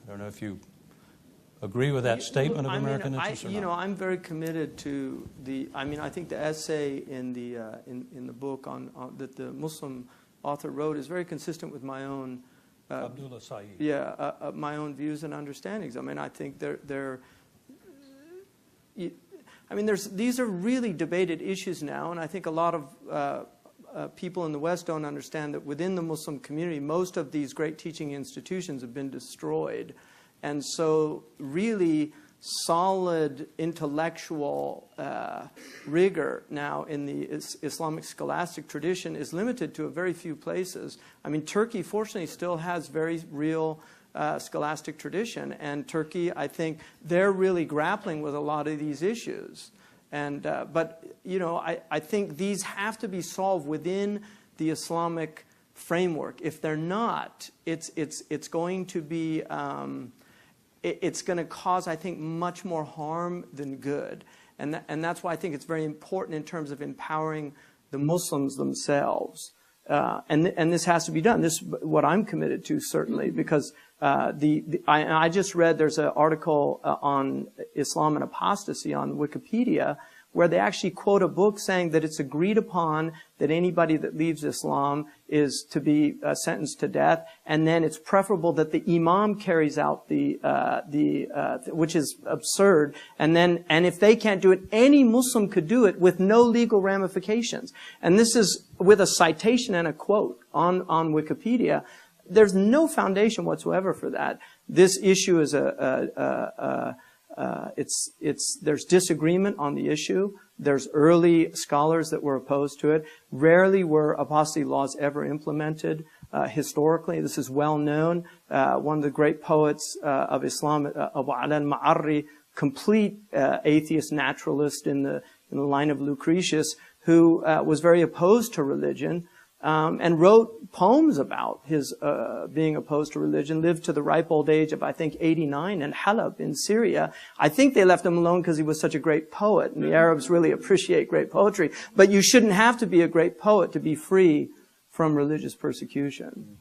don't know if you agree with that statement of American interest or not. I'm very committed to the. I think the essay in the book on that the Muslim author wrote is very consistent with my own. Abdullah Saeed. Yeah, my own views and understandings. I think these are really debated issues now, and I think a lot of people in the West don't understand that within the Muslim community, most of these great teaching institutions have been destroyed. And so really solid intellectual rigor now in the Islamic scholastic tradition is limited to a very few places. Turkey, fortunately, still has very real scholastic tradition. And Turkey, I think, they're really grappling with a lot of these issues. And but I think these have to be solved within the Islamic framework. If they're not, it's going to be it's going to cause, I think, much more harm than good. And that's why I think it's very important in terms of empowering the Muslims themselves. And this has to be done. This is what I'm committed to, certainly, because I just read there's an article on Islam and apostasy on Wikipedia where they actually quote a book saying that it's agreed upon that anybody that leaves Islam is to be sentenced to death, and then it's preferable that the imam carries out which is absurd, and if they can't do it, any Muslim could do it with no legal ramifications. And this is with a citation and a quote on Wikipedia. There's no foundation whatsoever for that. This issue is there's disagreement on the issue. There's early scholars that were opposed to it. Rarely were apostasy laws ever implemented historically. This is well known. One of the great poets of Islam, Abu Ala al-Ma'arri, complete atheist naturalist in the line of Lucretius, who was very opposed to religion. And wrote poems about his being opposed to religion, lived to the ripe old age of, I think, 89 in Halab in Syria. I think they left him alone because he was such a great poet, and the Arabs really appreciate great poetry. But you shouldn't have to be a great poet to be free from religious persecution.